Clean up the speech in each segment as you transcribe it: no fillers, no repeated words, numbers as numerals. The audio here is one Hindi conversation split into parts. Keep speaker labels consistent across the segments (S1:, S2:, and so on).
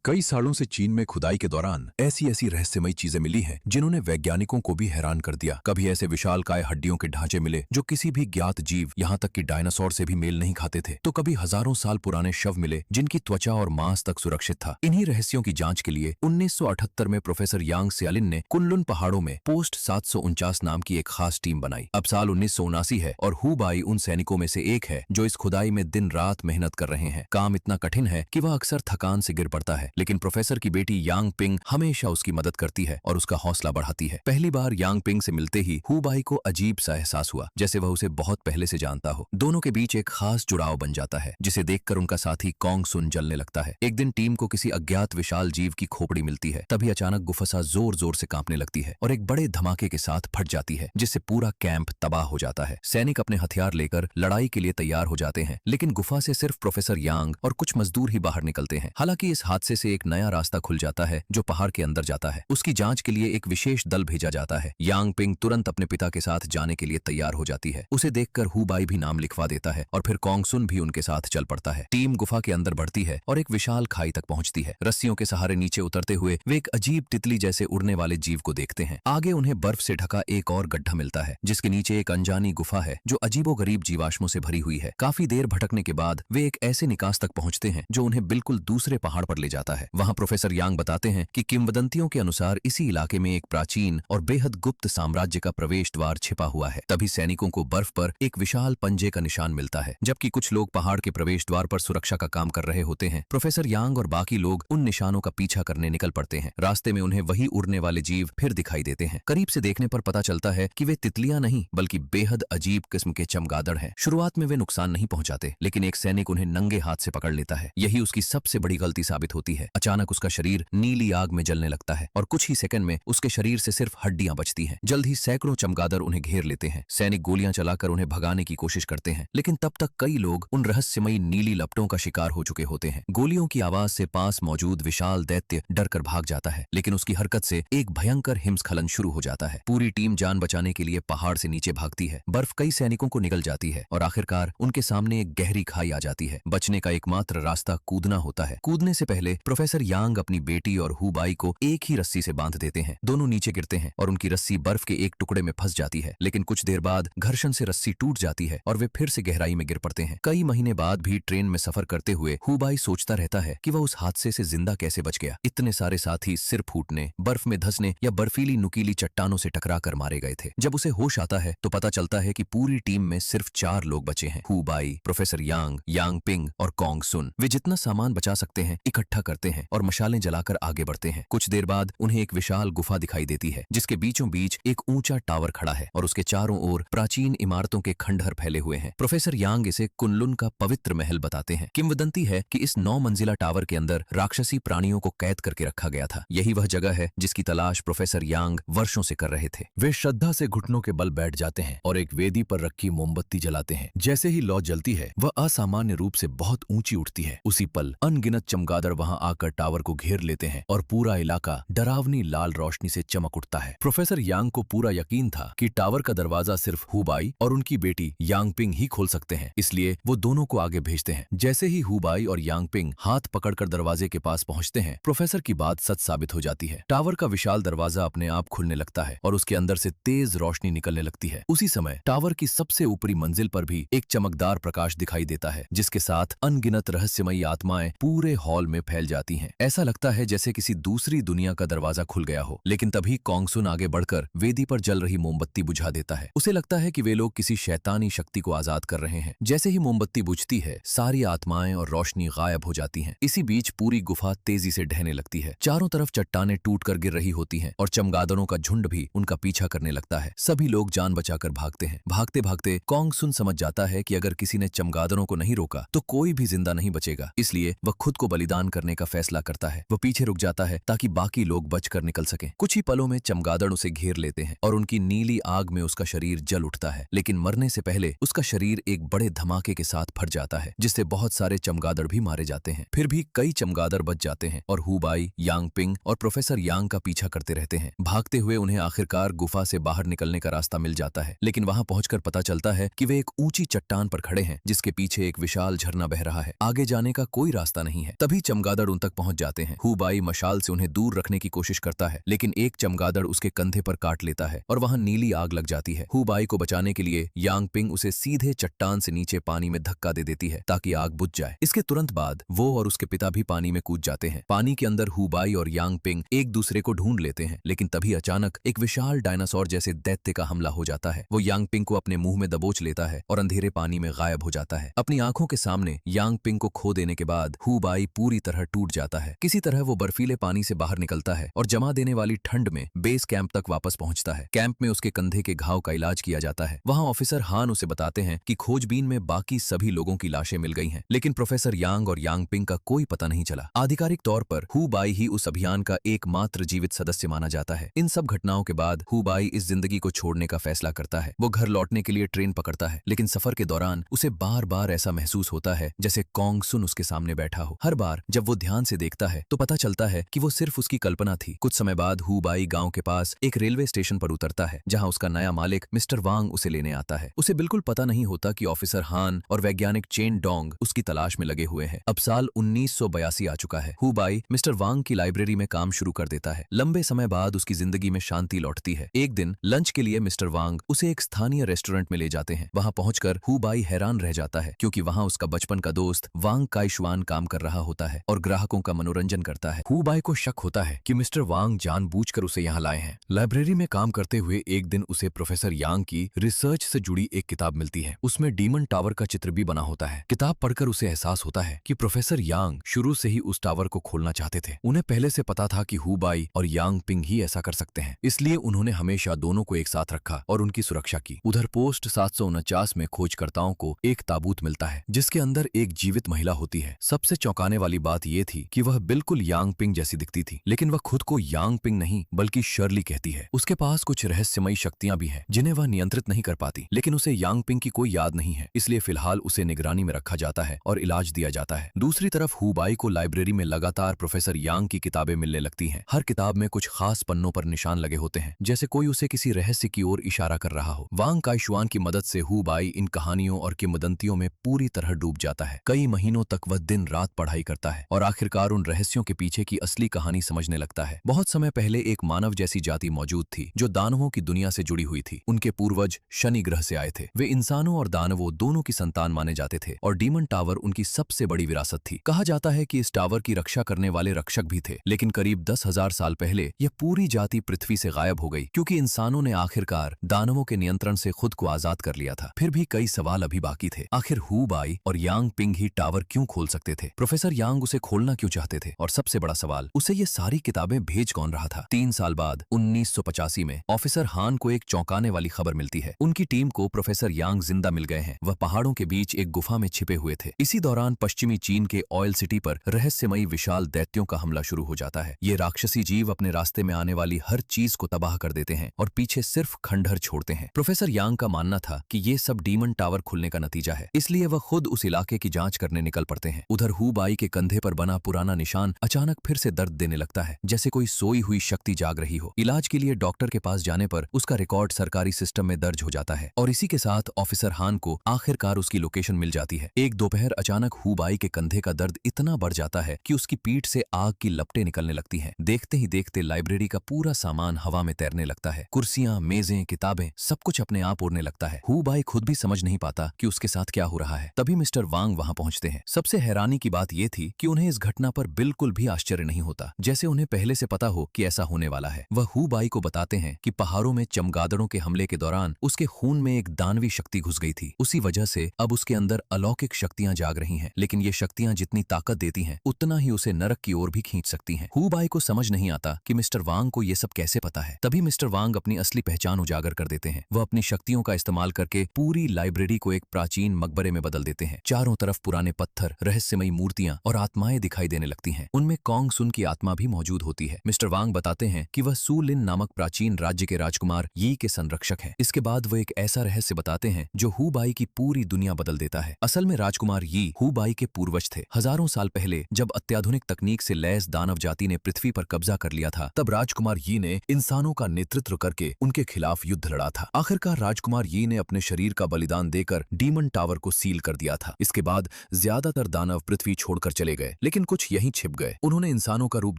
S1: कई सालों से चीन में खुदाई के दौरान ऐसी ऐसी रहस्यमयी चीजें मिली हैं जिन्होंने वैज्ञानिकों को भी हैरान कर दिया। कभी ऐसे विशालकाय हड्डियों के ढांचे मिले जो किसी भी ज्ञात जीव, यहाँ तक कि डायनासोर से भी मेल नहीं खाते थे, तो कभी हजारों साल पुराने शव मिले जिनकी त्वचा और मांस तक सुरक्षित था। इन्हीं रहस्यों की जांच के लिए 1978 में प्रोफेसर यांग सियालिन ने कुनलुन पहाड़ों में पोस्ट 749 नाम की एक खास टीम बनाई। अब साल 1979 है और हु बाई उन सैनिकों में से एक है जो इस खुदाई में दिन रात मेहनत कर रहे हैं। काम इतना कठिन है कि वह अक्सर थकान से गिर पड़ता है, लेकिन प्रोफेसर की बेटी यांग पिंग हमेशा उसकी मदद करती है और उसका हौसला बढ़ाती है। पहली बार यांग पिंग से मिलते ही हु बाई को अजीब सा एहसास हुआ, जैसे वह उसे बहुत पहले से जानता हो। दोनों के बीच एक खास जुड़ाव बन जाता है जिसे देखकर उनका साथी कॉन्ग सुन जलने लगता है। एक दिन टीम को किसी अज्ञात विशाल जीव की खोपड़ी मिलती है। तभी अचानक गुफा जोर जोर से कांपने लगती है और एक बड़े धमाके के साथ फट जाती है, जिससे पूरा कैंप तबाह हो जाता है। सैनिक अपने हथियार लेकर लड़ाई के लिए तैयार हो जाते हैं, लेकिन गुफा से सिर्फ प्रोफेसर यांग और कुछ मजदूर ही बाहर निकलते हैं। हालांकि इस हादसे से एक नया रास्ता खुल जाता है जो पहाड़ के अंदर जाता है। उसकी जांच के लिए एक विशेष दल भेजा जाता है। यांग पिंग तुरंत अपने पिता के साथ जाने के लिए तैयार हो जाती है। उसे देखकर हु बाई भी नाम लिखवा देता है और फिर कॉन्ग सुन भी उनके साथ चल पड़ता है। टीम गुफा के अंदर बढ़ती है और एक विशाल खाई तक पहुंचती है। रस्सियों के सहारे नीचे उतरते हुए वे एक अजीब तितली जैसे उड़ने वाले जीव को देखते हैं। आगे उन्हें बर्फ से ढका एक और गड्ढा मिलता है जिसके नीचे एक अनजानी गुफा है जो अजीबोगरीब जीवाश्मों से भरी हुई है। काफी देर भटकने के बाद वे एक ऐसे निकास तक पहुंचते हैं जो उन्हें बिल्कुल दूसरे पहाड़ पर ले जाता है। वहां प्रोफेसर यांग बताते हैं कि किंवदंतियों के अनुसार इसी इलाके में एक प्राचीन और बेहद गुप्त साम्राज्य का प्रवेश द्वार छिपा हुआ है। तभी सैनिकों को बर्फ पर एक विशाल पंजे का निशान मिलता है। जबकि कुछ लोग पहाड़ के प्रवेश द्वार पर सुरक्षा का काम कर रहे होते हैं, प्रोफेसर यांग और बाकी लोग उन निशानों का पीछा करने निकल पड़ते हैं। रास्ते में उन्हें वही उड़ने वाले जीव फिर दिखाई देते हैं। करीब से देखने पर पता चलता है कि वे तितलियां नहीं बल्कि बेहद अजीब किस्म के चमगादड़ हैं। शुरुआत में वे नुकसान नहीं पहुंचाते, लेकिन एक सैनिक उन्हें नंगे हाथ से पकड़ लेता है। यही उसकी सबसे बड़ी गलती साबित होती है। अचानक उसका शरीर नीली आग में जलने लगता है और कुछ ही सेकंड में उसके शरीर से सिर्फ हड्डियां बचती हैं। जल्द ही सैकड़ों चमगादड़ उन्हें घेर लेते हैं। सैनिक गोलियां चलाकर उन्हें भगाने की कोशिश करते हैं, लेकिन तब तक कई लोग उन रहस्यमयी नीली लपटों का शिकार हो चुके होते हैं। गोलियों की आवाज से पास मौजूद विशाल दैत्य डरकर भाग जाता है, लेकिन उसकी हरकत से एक भयंकर हिमस्खलन शुरू हो जाता है। पूरी टीम जान बचाने के लिए पहाड़ से नीचे भागती है। बर्फ कई सैनिकों को निगल जाती है और आखिरकार उनके सामने एक गहरी खाई आ जाती है। बचने का एकमात्र रास्ता कूदना होता है। कूदने से पहले प्रोफेसर यांग अपनी बेटी और हु बाई को एक ही रस्सी से बांध देते हैं। दोनों नीचे गिरते हैं और उनकी रस्सी बर्फ के एक टुकड़े में फंस जाती है, लेकिन कुछ देर बाद घर्षण से रस्सी टूट जाती है और वे फिर से गहराई में गिर पड़ते हैं। कई महीने बाद भी ट्रेन में सफर करते हुए हु बाई सोचता रहता है कि वह उस हादसे से जिंदा कैसे बच गया। इतने सारे साथी सिर फूटने, बर्फ में धंसने या बर्फीली नुकीली चट्टानों से टकरा कर मारे गए थे। जब उसे होश आता है तो पता चलता है कि पूरी टीम में सिर्फ 4 लोग बचे हैं, who by, professor Yang, Yang ping और कॉन्ग सुन। वे जितना सामान बचा सकते हैं इकट्ठा करते हैं और मशालें जलाकर आगे बढ़ते हैं। कुछ देर बाद उन्हें एक विशाल गुफा दिखाई देती है जिसके बीचों बीच एक ऊंचा टावर खड़ा है और उसके चारों ओर प्राचीन इमारतों के खंडहर फैले हुए हैं। प्रोफेसर यांग इसे कुनलुन का पवित्र महल बताते हैं। किंवदंती है कि इस 9 मंजिला टावर के अंदर राक्षसी प्राणियों को कैद करके रखा गया था। यही वह जगह है जिसकी तलाश प्रोफेसर यांग वर्षों से कर रहे थे।
S2: वे श्रद्धा से घुटनों के बल बैठ जाते हैं और एक वेदी पर रखी मोमबत्ती जलाते हैं। जैसे ही लौ जलती है वह असामान्य रूप से बहुत ऊंची उठती है। उसी पल अनगिनत चमगादड़ वहां आकर टावर को घेर लेते हैं और पूरा इलाका डरावनी लाल रोशनी से चमक उठता है। प्रोफेसर यांग को पूरा यकीन था कि टावर का दरवाजा सिर्फ हु बाई और उनकी बेटी यांग पिंग ही खोल सकते हैं, इसलिए वो दोनों को आगे भेजते हैं। जैसे ही हु बाई और यांग पिंग हाथ पकड़कर दरवाजे के पास पहुंचते हैं, प्रोफेसर की बात सच साबित हो जाती है। टावर का विशाल दरवाजा अपने आप खुलने लगता है और उसके अंदर से तेज रोशनी निकलने लगती है। उसी समय टावर की सबसे ऊपरी मंजिल पर भी एक चमकदार प्रकाश दिखाई देता है, जिसके साथ अनगिनत रहस्यमयी आत्माएं पूरे हॉल में फैल जाती हैं। ऐसा लगता है जैसे किसी दूसरी दुनिया का दरवाजा खुल गया हो। लेकिन तभी कॉन्ग सुन आगे बढ़कर वेदी पर जल रही मोमबत्ती बुझा देता है। उसे लगता है कि वे लोग किसी शैतानी शक्ति को आजाद कर रहे हैं। जैसे ही मोमबत्ती बुझती है, सारी आत्माएं और रोशनी गायब हो जाती हैं। इसी बीच पूरी गुफा तेजी से ढहने लगती है। चारों तरफ चट्टानें टूटकर गिर रही होती हैं और चमगादड़ों का झुंड भी उनका पीछा करने लगता है। सभी लोग जान बचाकर भागते हैं। भागते भागते कॉन्ग सुन समझ जाता है कि अगर किसी ने चमगादड़ों को नहीं रोका तो कोई भी जिंदा नहीं बचेगा, इसलिए वह खुद को बलिदान करने का फैसला करता है। वह पीछे रुक जाता है ताकि बाकी लोग बचकर निकल सकें। कुछ ही पलों में चमगादड़ उसे घेर लेते हैं और उनकी नीली आग में उसका शरीर जल उठता है, लेकिन मरने से पहले उसका शरीर एक बड़े धमाके के साथ फट जाता है, जिससे बहुत सारे चमगादड़ भी मारे जाते हैं। फिर भी कई चमगादड़ बच जाते हैं और हु बाई, यांग पिंग और प्रोफेसर यांग का पीछा करते रहते हैं। भागते हुए उन्हें आखिरकार गुफा से बाहर निकलने का रास्ता मिल जाता है, लेकिन वहां पहुंचकर पता चलता है कि वे एक ऊंची चट्टान पर खड़े हैं जिसके पीछे एक विशाल झरना बह रहा है। आगे जाने का कोई रास्ता नहीं है। तभी चमगादड़ उन तक पहुंच जाते हैं। हु बाई मशाल से उन्हें दूर रखने की कोशिश करता है, लेकिन एक चमगादड़ उसके कंधे पर काट लेता है और वहां नीली आग लग जाती है। हु बाई को बचाने के लिए यांग पिंग उसे सीधे चट्टान से नीचे पानी में धक्का दे देती है ताकि आग बुझ जाए। इसके तुरंत बाद वो और उसके पिता भी पानी में कूद जाते हैं। पानी के अंदर हु बाई और यांग पिंग एक दूसरे को ढूंढ लेते हैं, लेकिन तभी अचानक एक विशाल डायनासोर जैसे दैत्य का हमला हो जाता है। वो यांग पिंग को अपने मुंह में दबोच लेता है और अंधेरे पानी में गायब हो जाता है। अपनी आंखों के सामने यांग पिंग को खो देने के बाद हु बाई पूरी तरह टूट जाता है। किसी तरह वो बर्फीले पानी से बाहर निकलता है और जमा देने वाली ठंड में बेस कैंप तक वापस पहुंचता है। कैंप में उसके कंधे के घाव का इलाज किया जाता है। वहां ऑफिसर हान उसे बताते हैं कि खोजबीन में बाकी सभी लोगों की लाशें मिल गई हैं, लेकिन प्रोफेसर यांग और यांग पिंग का कोई पता नहीं चला। आधिकारिक तौर पर हु बाई ही उस अभियान का एकमात्र जीवित सदस्य माना जाता है। इन सब घटनाओं के बाद हु बाई इस जिंदगी को छोड़ने का फैसला करता है। वो घर लौटने के लिए ट्रेन पकड़ता है, लेकिन सफर के दौरान उसे बार बार ऐसा महसूस होता है जैसे कॉन्ग सुन उसके सामने बैठा हो। हर बार जब वो ध्यान से देखता है तो पता चलता है कि वो सिर्फ उसकी कल्पना थी। कुछ समय बाद हु बाई गांव के पास एक रेलवे स्टेशन पर उतरता है, जहां उसका नया मालिक मिस्टर वांग उसे लेने आता है। उसे बिल्कुल पता नहीं होता कि ऑफिसर हान और वैज्ञानिक चेन डोंग उसकी तलाश में लगे हुए हैं। अब साल 1982 आ चुका है। हु बाई मिस्टर वांग की लाइब्रेरी में काम शुरू कर देता है। लंबे समय बाद उसकी जिंदगी में शांति लौटती है। एक दिन लंच के लिए मिस्टर वांग उसे एक स्थानीय रेस्टोरेंट में ले जाते हैं। वहां पहुंचकर हु बाई हैरान रह जाता है, क्योंकि वहां उसका बचपन का दोस्त वांग काइशुआन काम कर रहा होता है और ग्राहकों का मनोरंजन करता है। हु बाई को शक होता है कि मिस्टर वांग जानबूझकर उसे यहाँ लाए हैं। लाइब्रेरी में काम करते हुए एक दिन उसे प्रोफेसर यांग की रिसर्च से जुड़ी एक किताब मिलती है। उसमें डीमन टावर का चित्र भी बना होता है। किताब पढ़कर उसे एहसास होता है कि प्रोफेसर यांग शुरू से ही उस टावर को खोलना चाहते थे। उन्हें पहले से पता था कि हु बाई और यांग पिंग ही ऐसा कर सकते हैं, इसलिए उन्होंने हमेशा दोनों को एक साथ रखा और उनकी सुरक्षा की। उधर पोस्ट 749 में खोजकर्ताओं को एक ताबूत मिलता है, जिसके अंदर एक जीवित महिला होती है। सबसे चौंकाने वाली बात यह थी कि वह बिल्कुल यांग पिंग जैसी दिखती थी, लेकिन वह खुद को यांग पिंग नहीं बल्कि शर्ली कहती है। उसके पास कुछ रहस्यमयी शक्तियां भी हैं, जिन्हें वह नियंत्रित नहीं कर पाती, लेकिन उसे यांग पिंग की कोई याद नहीं है, इसलिए फिलहाल उसे निगरानी में रखा जाता है और इलाज दिया जाता है। दूसरी तरफ हु बाई को लाइब्रेरी में लगातार प्रोफेसर यांग की किताबें मिलने लगती हैं। हर किताब में कुछ खास पन्नों पर निशान लगे होते हैं, जैसे कोई उसे किसी रहस्य की ओर इशारा कर रहा हो। वांग काइशुआन की मदद से हु बाई इन कहानियों और किंवदंतियों में पूरी तरह डूब जाता है। कई महीनों तक वह दिन रात पढ़ाई करता है और आखिरकार उन रहस्यों के पीछे की असली कहानी समझने लगता है। बहुत समय पहले एक मानव जैसी जाति मौजूद थी जो दानवों की दुनिया से जुड़ी हुई थी। उनके पूर्वज शनि ग्रह से आए थे। वे इंसानों और दानवों दोनों की संतान माने जाते थे और डीमन टावर उनकी सबसे बड़ी विरासत थी। कहा जाता है कि इस टावर की रक्षा करने वाले रक्षक भी थे, लेकिन करीब 10,000 साल पहले यह पूरी जाति पृथ्वी से गायब हो गई, क्योंकि इंसानों ने आखिरकार दानवों के नियंत्रण से खुद को आजाद कर लिया था। फिर भी कई सवाल अभी बाकी थे। आखिर हु बाई और यांग पिंग ही टावर क्यों खोल सकते थे? प्रोफेसर यांग उसे खोलना क्यों चाहते थे? और सबसे बड़ा सवाल, उसे ये सारी किताबें भेज कौन रहा था? 3 साल बाद 1985 में ऑफिसर हान को एक चौंकाने वाली खबर मिलती है। उनकी टीम को प्रोफेसर यांग जिंदा मिल गए हैं। वह पहाड़ों के बीच एक गुफा में छिपे हुए थे। इसी दौरान पश्चिमी चीन के ऑयल सिटी पर रहस्यमयी विशाल दैत्यों का हमला शुरू हो जाता है। ये राक्षसी जीव अपने रास्ते में आने वाली हर चीज को तबाह कर देते हैं और पीछे सिर्फ खंडहर छोड़ते हैं। प्रोफेसर यांग का मानना था कि ये सब डीमन टावर खुलने का नतीजा है, इसलिए वह खुद उस इलाके की जांच करने निकल पड़ते हैं। उधर हु बाई के कंधे पर बना पुराना निशान अचानक फिर से दर्द देने लगता है, जैसे कोई सोई हुई शक्ति जाग रही हो। इलाज के लिए डॉक्टर के पास जाने पर उसका रिकॉर्ड सरकारी सिस्टम में दर्ज हो जाता है और इसी के साथ ऑफिसर हान को आखिरकार उसकी लोकेशन मिल जाती है। एक दोपहर अचानक हु बाई के कंधे का दर्द इतना बढ़ जाता है कि उसकी पीठ से आग की लपटें निकलने लगती हैं। देखते ही देखते लाइब्रेरी का पूरा सामान हवा में तैरने लगता है। कुर्सियां, मेजें, किताबें, सब कुछ अपने आप उड़ने लगता है। हु बाई खुद भी समझ नहीं पाता कि उसके साथ क्या हो रहा है। तभी मिस्टर वांग वहां पहुंचते हैं। सबसे हैरानी की बात यह थी कि उन्हें इस घटना पर बिल्कुल भी आश्चर्य नहीं होता, जैसे उन्हें पहले से पता हो कि ऐसा होने वाला है। वह हु बाई को बताते हैं कि पहाड़ों में चमगादड़ों के हमले के दौरान उसके खून में एक दानवी शक्ति घुस गई थी। उसी वजह से अब उसके अंदर अलौकिक शक्तियां जाग रही हैं, लेकिन ये शक्तियां जितनी ताकत देती हैं उतना ही उसे नरक की ओर भी खींच सकती हैं। हु बाई को समझ नहीं आता कि मिस्टर वांग को ये सब कैसे पता है। तभी मिस्टर वांग अपनी असली पहचान उजागर कर देते हैं। वह अपनी शक्तियों का इस्तेमाल करके पूरी लाइब्रेरी को एक प्राचीन मकबरे में बदल देते हैं। चारों तरफ पुराने पत्थर, रहस्यमयी मूर्तियां और आत्माएं दिखाई देने लगती हैं। उनमें कॉन्ग सुन की आत्मा भी मौजूद होती है। मिस्टर वांग बताते हैं कि वह सू लिन नामक प्राचीन राज्य के राजकुमार यी के संरक्षक हैं। इसके बाद वो एक ऐसा रहस्य बताते हैं जो हु बाई की पूरी दुनिया बदल देता है। असल में राजकुमार यी हु बाई के पूर्वज थे। हजारों साल पहले जब अत्याधुनिक तकनीक से लैस दानव जाति ने पृथ्वी पर कब्जा कर लिया था, तब राजकुमार यी ने इंसानों का नेतृत्व करके उनके खिलाफ युद्ध लड़ा था। आखिरकार राजकुमार यी ने अपने शरीर का बलिदान देकर डीमन टावर को सील कर दिया था। इसके बाद ज्यादातर दानव पृथ्वी छोड़कर चले गए, लेकिन लेकिन कुछ यहीं छिप गए। उन्होंने इंसानों का रूप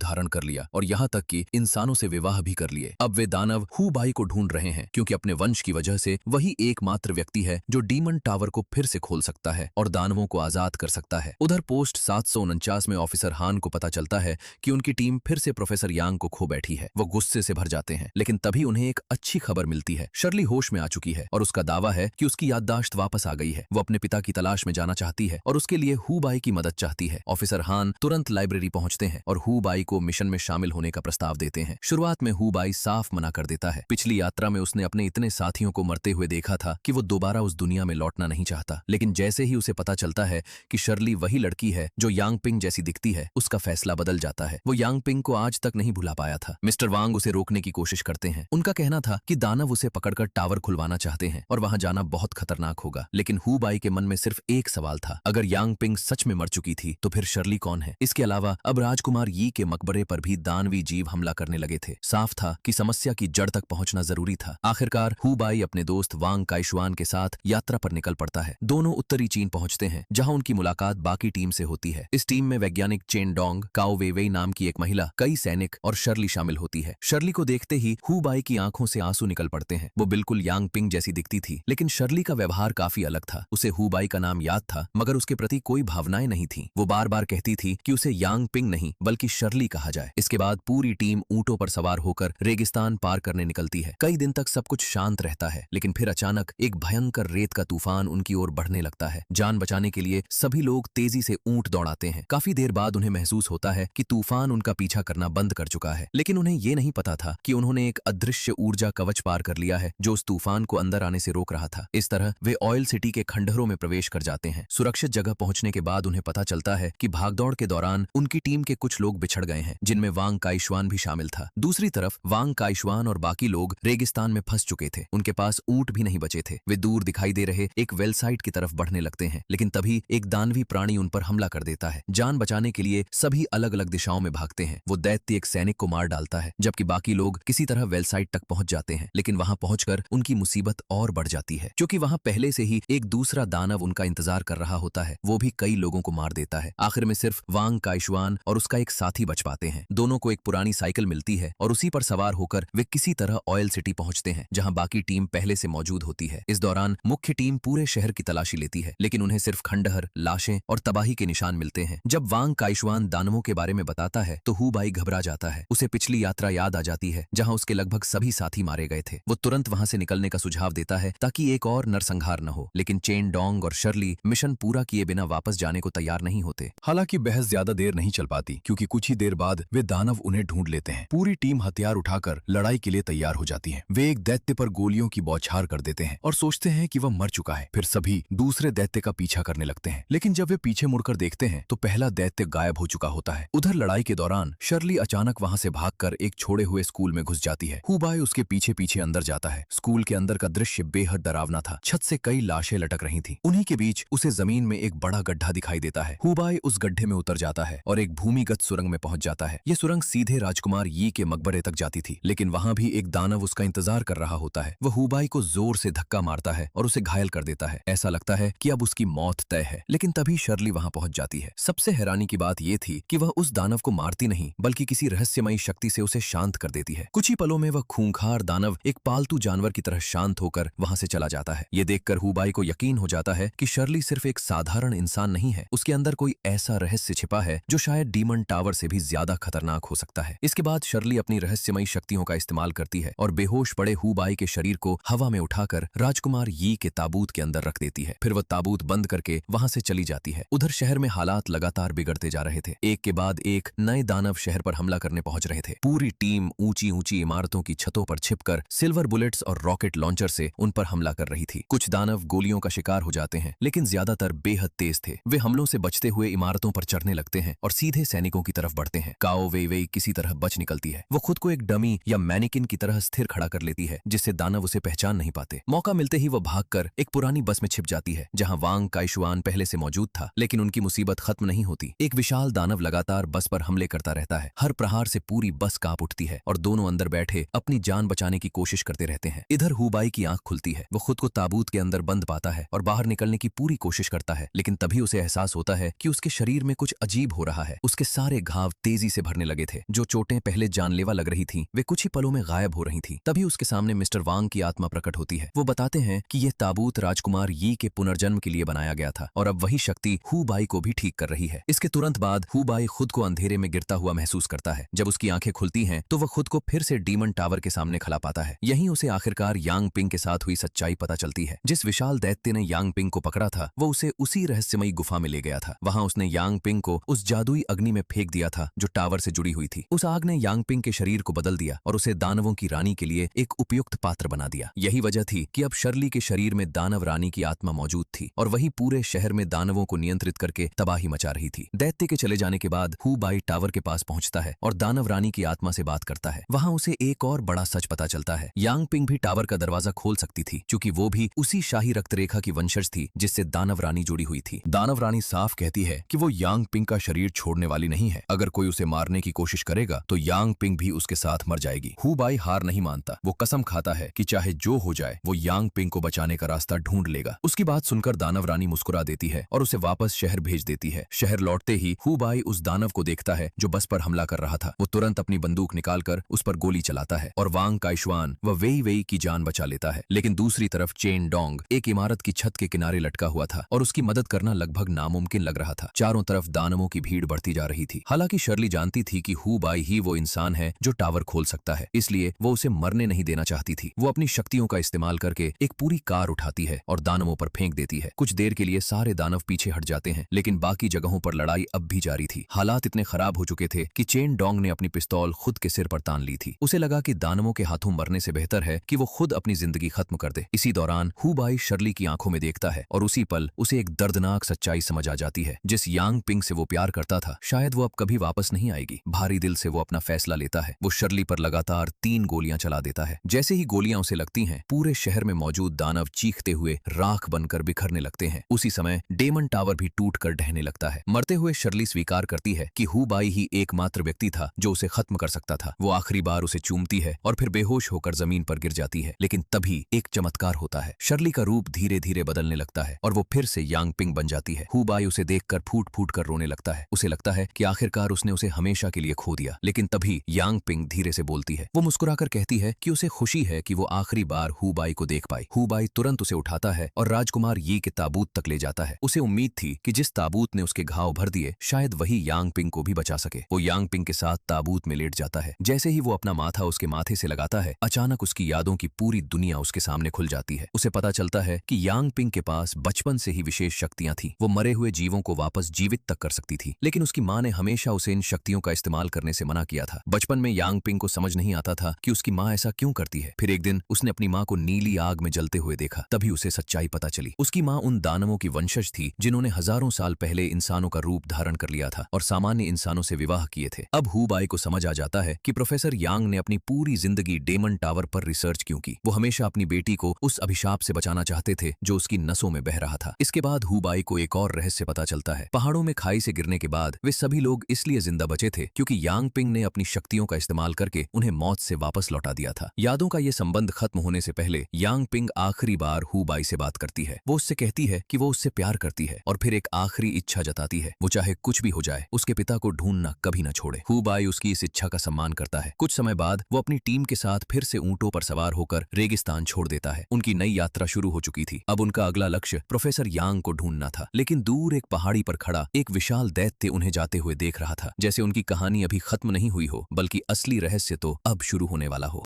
S2: धारण कर लिया और यहाँ तक कि इंसानों से विवाह भी कर लिए। अब वे दानव हु बाई को ढूंढ रहे हैं, क्योंकि अपने वंश की वजह से वही एकमात्र व्यक्ति है जो डीमन टावर को फिर से खोल सकता है और दानवों को आजाद कर सकता है। उधर पोस्ट 749 में ऑफिसर हान को पता चलता है कि उनकी टीम फिर से प्रोफेसर यांग को खो बैठी है। वो गुस्से से भर जाते हैं, लेकिन तभी उन्हें एक अच्छी खबर मिलती है। शर्ली होश में आ चुकी है और उसका दावा है कि उसकी याददाश्त वापस आ गई है। वो अपने पिता की तलाश में जाना चाहती है और उसके लिए हु बाई की मदद चाहती है। ऑफिसर हान तुरंत लाइब्रेरी पहुंचते हैं और हु बाई को मिशन में शामिल होने का प्रस्ताव देते हैं। शुरुआत में हु बाई साफ मना कर देता है। पिछली यात्रा में उसने अपने इतने साथियों को मरते हुए देखा था कि वो दोबारा उस दुनिया में लौटना नहीं चाहता। लेकिन जैसे ही उसे पता चलता है कि शर्ली वही लड़की है जो यांग पिंग जैसी दिखती है, उसका फैसला बदल जाता है। वो यांग पिंग को आज तक नहीं भुला पाया था। मिस्टर वांग उसे रोकने की कोशिश करते हैं। उनका कहना था कि दानव उसे पकड़कर टावर खुलवाना चाहते हैं और वहां जाना बहुत खतरनाक होगा। लेकिन हु बाई के मन में सिर्फ एक सवाल था, अगर यांग पिंग सच में मर चुकी थी तो फिर शर्ली कौन है? इसके अलावा अब राजकुमार यी के मकबरे पर भी दानवी जीव हमला करने लगे थे। साफ था कि समस्या की जड़ तक पहुंचना जरूरी था। आखिरकार हु बाई अपने दोस्त वांग काइशुआन के साथ यात्रा पर निकल पड़ता है। दोनों उत्तरी चीन पहुंचते हैं, जहां उनकी मुलाकात बाकी टीम से होती है। इस टीम में वैज्ञानिक चेन डोंग, काओ वेवेई नाम की एक महिला, कई सैनिक और शर्ली शामिल होती है। शर्ली को देखते ही हु बाई की आंखों से आंसू निकल पड़ते हैं। वो बिल्कुल यांग पिंग जैसी दिखती थी, लेकिन शर्ली का व्यवहार काफी अलग था। उसे हु बाई का नाम याद था, मगर उसके प्रति कोई भावनाएं नहीं थी। वो बार बार कहती थी कि उसे यांग पिंग नहीं बल्कि शर्ली कहा जाए। इसके बाद पूरी टीम ऊंटों पर सवार होकर रेगिस्तान पार करने निकलती है। कई दिन तक सब कुछ शांत रहता है, लेकिन फिर अचानक एक भयंकर रेत का तूफान उनकी ओर बढ़ने लगता है। जान बचाने के लिए सभी लोग तेजी से ऊंट दौड़ाते हैं। काफी देर बाद उन्हें महसूस होता है कि तूफान उनका पीछा करना बंद कर चुका है, लेकिन उन्हें ये नहीं पता था कि उन्होंने एक अदृश्य ऊर्जा कवच पार कर लिया है जो उस तूफान को अंदर आने से रोक रहा था। इस तरह वे ऑयल सिटी के खंडहरों में प्रवेश कर जाते हैं। सुरक्षित जगह पहुंचने के बाद उन्हें पता चलता है कि भागदौड़ के दौरान उनकी टीम के कुछ लोग बिछड़ गए हैं, जिनमें वांग काइशुआन भी शामिल था। दूसरी तरफ वांग काइशुआन और बाकी लोग रेगिस्तान में फंस चुके थे। उनके पास ऊंट भी नहीं बचे थे। वे दूर दिखाई दे रहे एक वेलसाइट की तरफ बढ़ने लगते हैं, लेकिन तभी एक दानवी प्राणी उन पर हमला कर देता है। जान बचाने के लिए सभी अलग अलग दिशाओं में भागते हैं। वो दैत्य एक सैनिक को मार डालता है, जबकि बाकी लोग किसी तरह वेलसाइट तक पहुंच जाते हैं। लेकिन वहां पहुंचकर उनकी मुसीबत और बढ़ जाती है, क्योंकि वहां पहले से ही एक दूसरा दानव उनका इंतजार कर रहा होता है। वो भी कई लोगों को मार देता है। आखिर में सिर्फ वांग काइशुआन और उसका एक साथी बच पाते हैं। दोनों को एक पुरानी साइकिल मिलती है और उसी पर सवार होकर वे किसी तरह ऑयल सिटी पहुंचते हैं, जहां बाकी टीम पहले से मौजूद होती है। इस दौरान मुख्य टीम पूरे शहर की तलाशी लेती है, लेकिन उन्हें सिर्फ खंडहर, लाशें और तबाही के निशान मिलते हैं। जब वांग काइशुआन दानवों के बारे में बताता है तो हु बाई घबरा जाता है। उसे पिछली यात्रा याद आ जाती है, जहां उसके लगभग सभी साथी मारे गए थे। वो तुरंत वहां से निकलने का सुझाव देता है ताकि एक और नरसंहार न हो, लेकिन चेन डोंग और शर्ली मिशन पूरा किए बिना वापस जाने को तैयार नहीं होते।
S1: हालांकि बहस ज्यादा देर नहीं चल पाती, क्योंकि कुछ ही देर बाद वे दानव उन्हें ढूंढ लेते हैं। पूरी टीम हथियार उठाकर लड़ाई के लिए तैयार हो जाती है। वे एक दैत्य पर गोलियों की बौछार कर देते हैं और सोचते हैं कि वह मर चुका है। फिर सभी दूसरे दैत्य का पीछा करने लगते हैं, लेकिन जब वे पीछे मुड़कर देखते हैं तो पहला दैत्य गायब हो चुका होता है। उधर लड़ाई के दौरान शर्ली अचानक वहां से भागकर एक छोड़े हुए स्कूल में घुस जाती है। हु बाई उसके पीछे पीछे अंदर जाता है। स्कूल के अंदर का दृश्य बेहद डरावना था। छत से कई लाशें लटक रही थी। उन्हीं के बीच उसे जमीन में एक बड़ा गड्ढा दिखाई देता है। हु बाई उस गड्ढे में उतर जाता है और एक भूमिगत सुरंग में पहुंच जाता है। यह सुरंग सीधे राजकुमार यी के मकबरे तक जाती थी, लेकिन वहां भी एक दानव उसका इंतजार कर रहा होता है। वह हु बाई को जोर से धक्का मारता है और उसे घायल कर देता है। ऐसा लगता है कि अब उसकी मौत तय है, लेकिन तभी शर्ली वहां पहुंच जाती है। सबसे हैरानी की बात यह थी कि वह उस दानव को मारती नहीं, बल्कि किसी रहस्यमयी शक्ति से उसे शांत कर देती है। कुछ ही पलों में वह खूंखार दानव एक पालतू जानवर की तरह शांत होकर वहां से चला जाता है। ये देखकर हु बाई को यकीन हो जाता है कि शर्ली सिर्फ एक साधारण इंसान नहीं है, उसके अंदर कोई ऐसा रहस्य छिपा है जो शायद डीमन टावर से भी ज्यादा खतरनाक हो सकता है। इसके बाद शर्ली अपनी रहस्यमयी शक्तियों का इस्तेमाल करती है और बेहोश पड़े हु बाई के शरीर को हवा में उठाकर राजकुमार यी के ताबूत के अंदर रख देती है। फिर वह ताबूत बंद करके वहां से चली जाती है। उधर शहर में हालात लगातार बिगड़ते जा रहे थे। एक के बाद एक नए दानव शहर पर हमला करने पहुंच रहे थे। पूरी टीम ऊंची ऊंची इमारतों की छतों पर छिपकर सिल्वर बुलेट्स और रॉकेट लॉन्चर से उन पर हमला कर रही थी। कुछ दानव गोलियों का शिकार हो जाते हैं, लेकिन ज्यादातर बेहद तेज थे। वे हमलों से बचते हुए इमारतों पर चढ़ने लगते हैं और सीधे सैनिकों की तरफ बढ़ते हैं। काओ वेवेई किसी तरह बच निकलती है। वो खुद को एक डमी या मैनिकिन की तरह स्थिर खड़ा कर लेती है, जिससे दानव उसे पहचान नहीं पाते। मौका मिलते ही वह भागकर एक पुरानी बस में छिप जाती है, जहां वांग काइशुआन पहले से मौजूद था। लेकिन उनकी मुसीबत खत्म नहीं होती। एक विशाल दानव लगातार बस पर हमले करता रहता है। हर प्रहार से पूरी बस कांप उठती है और दोनों अंदर बैठे अपनी जान बचाने की कोशिश करते रहते हैं। इधर हु बाई की आंख खुलती है। वो खुद को ताबूत के अंदर बंद पाता है और बाहर निकलने की पूरी कोशिश करता है, लेकिन तभी उसे एहसास होता है कि उसके शरीर में कुछ
S2: कुछ अजीब हो रहा है। उसके सारे घाव तेजी से भरने लगे थे। जो चोटें पहले जानलेवा लग रही थीं, वे कुछ ही पलों में गायब हो रही थीं। तभी उसके सामने मिस्टर वांग की आत्मा प्रकट होती है। वो बताते हैं कि यह ताबूत राजकुमार यी के पुनर्जन्म के लिए बनाया गया था और अब वही शक्ति हु बाई को भी ठीक कर रही है। इसके तुरंत बाद हु बाई खुद को अंधेरे में गिरता हुआ महसूस करता है। जब उसकी आंखें खुलती हैं तो वह खुद को फिर से डीमन टावर के सामने खड़ा पाता है। यहीं उसे आखिरकार यांग पिंग के साथ हुई सच्चाई पता चलती है। जिस विशाल दैत्य ने यांग पिंग को पकड़ा था, वो उसे उसी रहस्यमयी गुफा में ले गया था। वहां उसने यांग पिंग को उस जादुई अग्नि में फेंक दिया था जो टावर से जुड़ी हुई थी। उस आग ने यांग पिंग के शरीर को बदल दिया और उसे दानवों की रानी के लिए एक उपयुक्त पात्र बना दिया। यही वजह थी कि अब शर्ली के शरीर में दानव रानी की आत्मा मौजूद थी और वही पूरे शहर में दानवों को नियंत्रित करके तबाही मचा रही थी। दैत्य के चले जाने के बाद हु बाई टावर के पास पहुंचता है और दानव रानी की आत्मा से बात करता है। वहां उसे एक और बड़ा सच पता चलता है। यांग पिंग भी टावर का दरवाजा खोल सकती थी, क्योंकि वो भी उसी शाही रक्तरेखा की वंशज थी जिससे दानव रानी जुड़ी हुई थी। दानव रानी साफ कहती है कि वो यांग पिंग का शरीर छोड़ने वाली नहीं है। अगर कोई उसे मारने की कोशिश करेगा तो यांग पिंग भी उसके साथ मर जाएगी। हु बाई हार नहीं मानता। वो कसम खाता है कि चाहे जो हो जाए वो यांग पिंग को बचाने का रास्ता ढूंढ लेगा। उसकी बात सुनकर दानव रानी मुस्कुरा देती है और उसे वापस शहर भेज देती है। शहर लौटते ही हु बाई उस दानव को देखता है जो बस पर हमला कर रहा था। वो तुरंत अपनी बंदूक निकालकर उस पर गोली चलाता है और वांग काइशवान व वेई वेई की जान बचा लेता है। लेकिन दूसरी तरफ चेन डोंग एक इमारत की छत के किनारे लटका हुआ था और उसकी मदद करना लगभग नामुमकिन लग रहा था। चारों तरफ दानवों की भीड़ बढ़ती जा रही थी। हालांकि शर्ली जानती थी कि हु बाई ही वो इंसान है जो टावर खोल सकता है, इसलिए वो उसे मरने नहीं देना चाहती थी। वो अपनी शक्तियों का इस्तेमाल करके एक पूरी कार उठाती है और दानवों पर फेंक देती है। कुछ देर के लिए सारे दानव पीछे हट जाते हैं, लेकिन बाकी जगहों पर लड़ाई अब भी जारी थी। हालात इतने खराब हो चुके थे कि चेन डोंग ने अपनी पिस्तौल खुद के सिर पर तान ली थी। उसे लगा कि दानवों के हाथों मरने से बेहतर है कि वो खुद अपनी जिंदगी खत्म कर दे। इसी दौरान हु बाई शर्ली की आंखों में देखता है और उसी पल उसे एक दर्दनाक सच्चाई समझ आ जाती है। जिस यांग पिंग से वो प्यार करता था, शायद वो अब कभी वापस नहीं आएगी। भारी दिल से वो अपना फैसला लेता है। वो शर्ली पर लगातार 3 गोलियां चला देता है। जैसे ही गोलियां उसे लगती हैं, पूरे शहर में मौजूद दानव चीखते हुए राख बनकर बिखरने लगते हैं। उसी समय डेमन टावर भी टूटकर ढहने लगता है। मरते हुए शर्ली स्वीकार करती है कि हु बाई ही एकमात्र व्यक्ति था जो उसे खत्म कर सकता था। वो आखिरी बार उसे चूमती है और फिर बेहोश होकर जमीन पर गिर जाती है। लेकिन तभी एक चमत्कार होता है। शर्ली का रूप धीरे धीरे बदलने लगता है और वो फिर से यांग पिंग बन जाती है। हु बाई उसे देखकर फूट फूट कर रोने लगता है। उसे लगता है कि आखिरकार उसने उसे हमेशा के लिए खो दिया। लेकिन तभी यांग पिंग धीरे से बोलती है। वो मुस्कुराकर कहती है कि उसे खुशी है कि वो आखिरी बार हु बाई को देख पाई। हु बाई तुरंत उसे उठाता है और राजकुमार यी के ताबूत तक ले जाता है। उसे उम्मीद थी कि जिस ताबूत ने उसके घाव भर दिए, शायद वही यांग पिंग को भी बचा सके। वो यांग पिंग के साथ ताबूत में लेट जाता है। जैसे ही वो अपना माथा उसके माथे से लगाता है, अचानक उसकी यादों की पूरी दुनिया उसके सामने खुल जाती है। उसे पता चलता है कि यांग पिंग के पास बचपन से ही विशेष शक्तियां थी। वो मरे हुए जीवों को वापस जीवित तक कर सकती थी, लेकिन उसकी मां ने हमेशा उसे इन शक्तियों का इस्तेमाल करने से मना किया था। बचपन में यांग पिंग को समझ नहीं आता था कि उसकी मां ऐसा क्यों करती है। फिर एक दिन उसने अपनी मां को नीली आग में जलते हुए देखा। तभी उसे सच्चाई पता चली। उसकी मां उन दानवों की वंशज थी जिन्होंने हजारों साल पहले इंसानों का रूप धारण कर लिया था और सामान्य इंसानों से विवाह किए थे। अब हु बाई को समझ आ जाता है कि प्रोफेसर यांग ने अपनी पूरी जिंदगी डेमन टावर पर रिसर्च क्यों की। वो हमेशा अपनी बेटी को उस अभिशाप से बचाना चाहते थे जो उसकी नसों में बह रहा था। इसके बाद हु बाई को एक और रहस्य पता चलता है। पहाड़ों में खाई से गिरने के बाद वे सभी लोग इसलिए जिंदा बचे थे क्योंकि यांग पिंग ने अपनी शक्तियों का इस्तेमाल करके उन्हें मौत से वापस लौटा दिया था। यादों का ये संबंध खत्म होने से पहले यांग पिंग आखिरी बार हु बाई से बात करती है। वो उससे कहती है कि वो उससे प्यार करती है और फिर एक आखिरी इच्छा जताती है। वो चाहे कुछ भी हो जाए, उसके पिता को ढूंढना कभी न छोड़े। हु बाई उसकी इस इच्छा का सम्मान करता है। कुछ समय बाद वो अपनी टीम के साथ फिर से ऊंटों पर सवार होकर रेगिस्तान छोड़ देता है। उनकी नई यात्रा शुरू हो चुकी थी। अब उनका अगला लक्ष्य प्रोफेसर यांग को ढूंढना था। लेकिन दूर एक पहाड़ी पर खड़ा एक विशाल दैत्य उन्हें जाते हुए देख रहा था, जैसे उनकी कहानी अभी खत्म नहीं हुई हो, बल्कि असली रहस्य तो अब शुरू होने वाला हो।